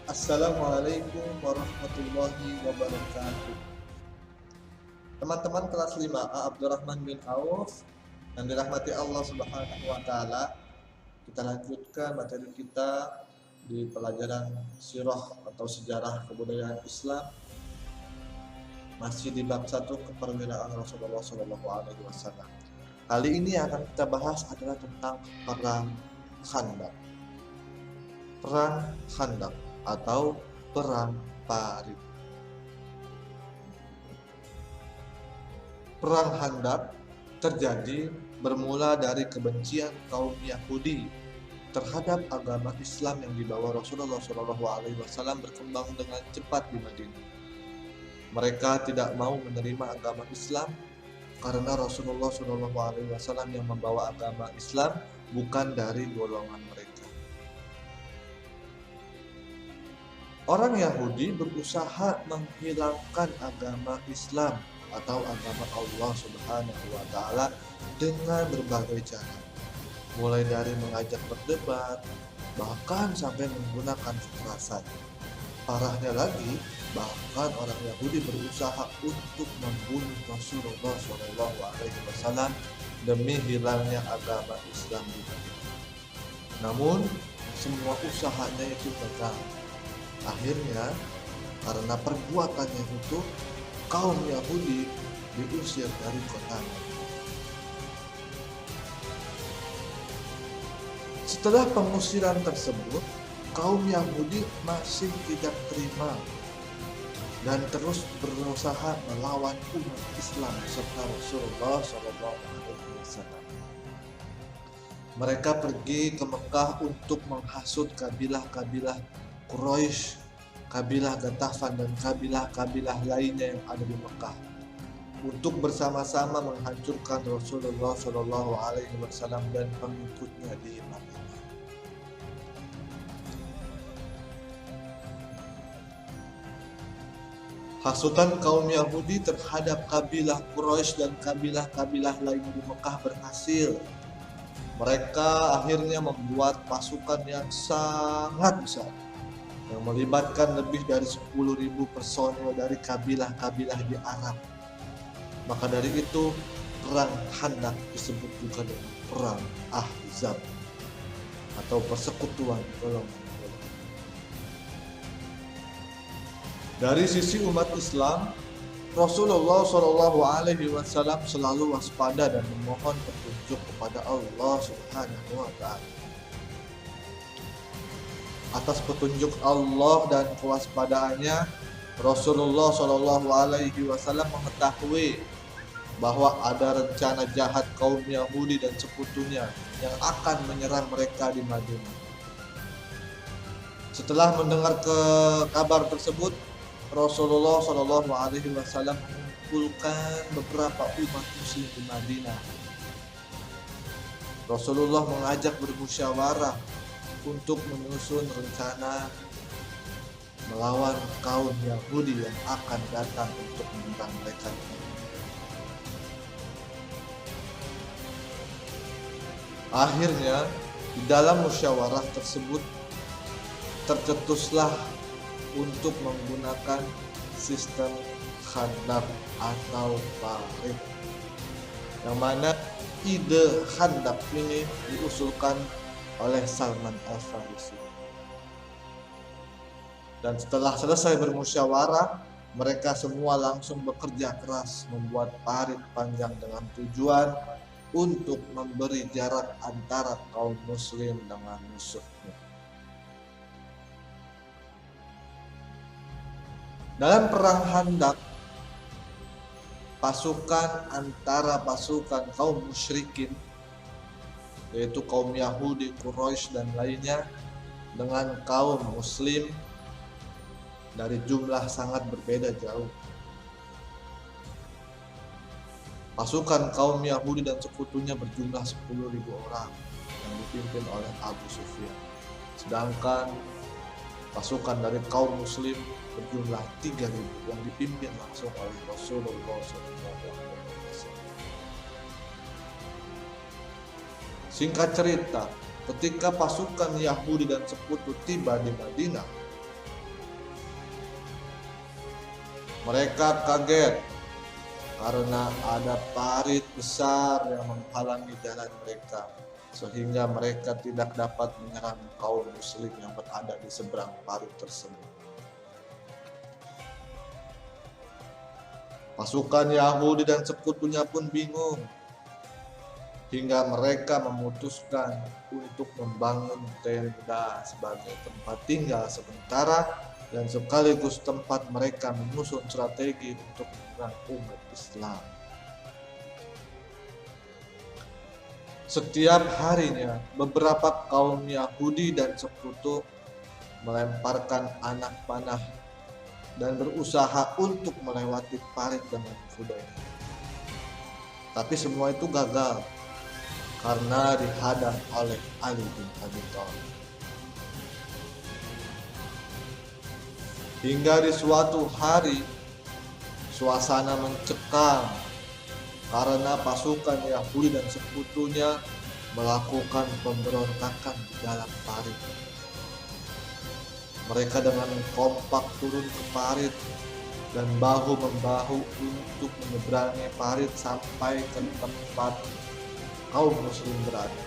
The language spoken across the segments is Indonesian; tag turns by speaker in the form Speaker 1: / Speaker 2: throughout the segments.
Speaker 1: Assalamualaikum warahmatullahi wabarakatuh. Teman-teman kelas 5A Abdurrahman bin Auf yang dirahmati Allah Subhanahu wa taala, kita lanjutkan materi kita di pelajaran sirah atau sejarah kebudayaan Islam, masih di bab 1 keperwiraan Rasulullah Shallallahu alaihi wasallam. Kali ini yang akan kita bahas adalah tentang perang Khandaq. Perang Khandaq atau perang Parit. Perang Khandaq terjadi bermula dari kebencian kaum Yahudi terhadap agama Islam yang dibawa Rasulullah SAW berkembang dengan cepat di Madinah. Mereka tidak mau menerima agama Islam karena Rasulullah SAW yang membawa agama Islam bukan dari golongan mereka. Orang Yahudi berusaha menghilangkan agama Islam atau agama Allah Subhanahu wa taala dengan berbagai cara. Mulai dari mengajak berdebat, bahkan sampai menggunakan kekerasan. Parahnya lagi, bahkan orang Yahudi berusaha untuk membunuh Rasulullah SAW demi hilangnya agama Islam di Madinah. Namun, semua usahanya itu gagal. Akhirnya, karena perbuatannya itu, kaum Yahudi diusir dari kota. Setelah pengusiran tersebut, kaum Yahudi masih tidak terima dan terus berusaha melawan umat Islam serta Rasulullah SAW. Mereka pergi ke Mekah untuk menghasut kabilah-kabilah Quraisy, kabilah Ghatafan dan kabilah-kabilah lainnya yang ada di Mekah untuk bersama-sama menghancurkan Rasulullah SAW dan pengikutnya di Madinah. Hasutan kaum Yahudi terhadap kabilah Quraisy dan kabilah-kabilah lain di Mekah berhasil. Mereka akhirnya membuat pasukan yang sangat besar yang melibatkan lebih dari 10.000 personel dari kabilah-kabilah di Arab. Maka dari itu, perang Khandaq disebut juga dengan perang Ahzab atau persekutuan golongan-golongan. Dari sisi umat Islam, Rasulullah SAW selalu waspada dan memohon petunjuk kepada Allah Subhanahu wa taala. Atas petunjuk Allah dan kewaspadaannya, Rasulullah SAW mengetahui bahwa ada rencana jahat kaum Yahudi dan sekutunya yang akan menyerang mereka di Madinah. Setelah mendengar kabar tersebut, Rasulullah SAW mengumpulkan beberapa umat Muslim di Madinah. Rasulullah mengajak bermusyawarah untuk menyusun rencana melawan kaum Yahudi yang akan datang untuk menyerang mereka. Akhirnya, di dalam musyawarah tersebut tercetuslah untuk menggunakan sistem Khandaq atau Parit, yang mana ide Khandaq ini diusulkan oleh Salman Al-Farisi. Dan setelah selesai bermusyawarah, mereka semua langsung bekerja keras membuat parit panjang dengan tujuan untuk memberi jarak antara kaum muslim dengan musuhnya. Dalam perang Khandaq, antara pasukan kaum musyrikin, yaitu kaum Yahudi, Quraisy dan lainnya, dengan kaum muslim dari jumlah sangat berbeda jauh. Pasukan kaum Yahudi dan sekutunya berjumlah 10.000 orang yang dipimpin oleh Abu Sufyan. Sedangkan pasukan dari kaum muslim berjumlah 3.000 yang dipimpin langsung oleh Rasulullah SAW. Singkat cerita, ketika pasukan Yahudi dan sekutu tiba di Madinah, Mereka kaget karena ada parit besar yang menghalangi jalan mereka, sehingga mereka tidak dapat menyerang kaum muslim yang berada di seberang parit tersebut. Pasukan Yahudi dan sekutunya pun bingung, hingga mereka memutuskan untuk membangun tenda sebagai tempat tinggal sementara dan sekaligus tempat mereka menyusun strategi untuk menyerang umat Islam. Setiap harinya beberapa kaum Yahudi dan sekutu melemparkan anak panah dan berusaha untuk melewati parit dengan kudanya. Tapi semua itu gagal karena dihadang oleh Ali bin Abi Thalib. Hingga di suatu hari suasana mencekam karena pasukan Yahudi dan sekutunya melakukan pemberontakan di dalam parit. Mereka dengan kompak turun ke parit dan bahu-membahu untuk menyeberangi parit sampai ke tempat kaum muslim berada.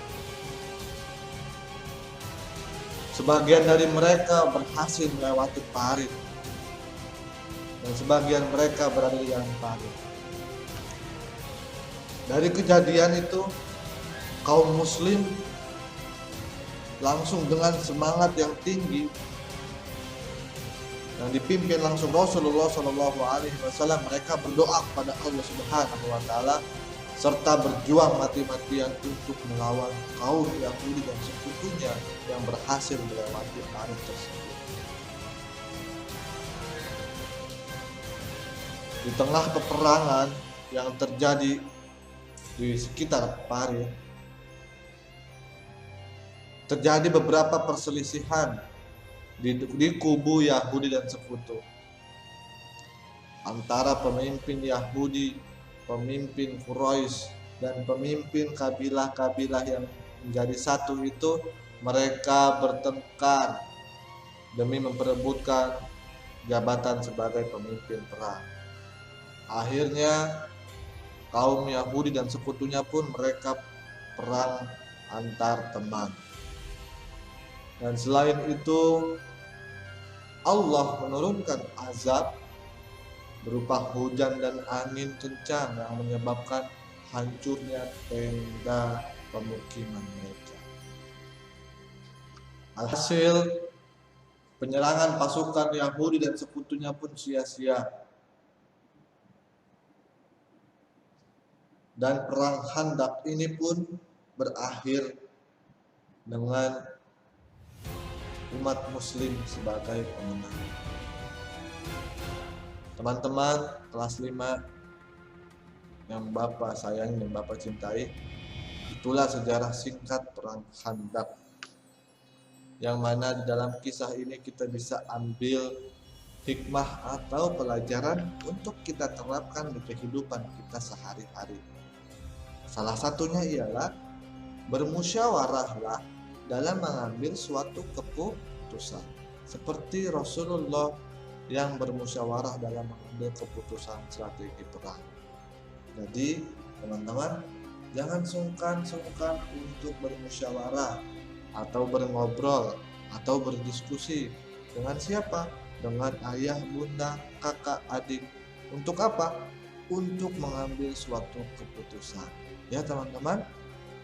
Speaker 1: Sebagian dari mereka berhasil melewati parit dan sebagian mereka berada di dalam parit. Dari kejadian itu, kaum muslim langsung dengan semangat yang tinggi yang dipimpin langsung Rasulullah SAW, mereka berdoa kepada Allah Subhanahu wa Ta'ala serta berjuang mati-matian untuk melawan kaum Yahudi dan sekutunya yang berhasil melewati parit tersebut. Di tengah peperangan yang terjadi di sekitar parit, terjadi beberapa perselisihan di kubu Yahudi dan sekutu antara pemimpin Yahudi, pemimpin Quraisy, dan pemimpin kabilah-kabilah yang menjadi satu itu. Mereka bertengkar demi memperebutkan jabatan sebagai pemimpin perang. Akhirnya kaum Yahudi dan sekutunya pun mereka perang antar teman. Dan selain itu Allah menurunkan azab berupa hujan dan angin kencang yang menyebabkan hancurnya tenda pemukiman mereka. Alhasil penyerangan pasukan Yahudi dan sekutunya pun sia-sia. Dan perang Khandaq ini pun berakhir dengan umat muslim sebagai pemenang. Teman-teman kelas 5 yang Bapak sayangi dan Bapak cintai, itulah sejarah singkat perang Khandaq, yang mana di dalam kisah ini kita bisa ambil hikmah atau pelajaran untuk kita terapkan di kehidupan kita sehari-hari. Salah satunya ialah bermusyawarahlah dalam mengambil suatu keputusan, seperti Rasulullah yang bermusyawarah dalam mengambil keputusan strategi perang. Jadi teman-teman, jangan sungkan-sungkan untuk bermusyawarah atau berngobrol atau berdiskusi. Dengan siapa? Dengan ayah, bunda, kakak, adik. Untuk apa? Untuk mengambil suatu keputusan. Ya teman-teman,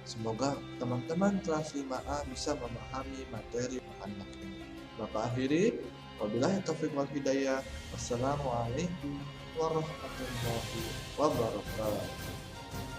Speaker 1: semoga teman-teman kelas 5A bisa memahami materi Khandaq ini. Bapak akhiri, wabillahi taufiq wal hidayah. Wassalamualaikum warahmatullahi wabarakatuh.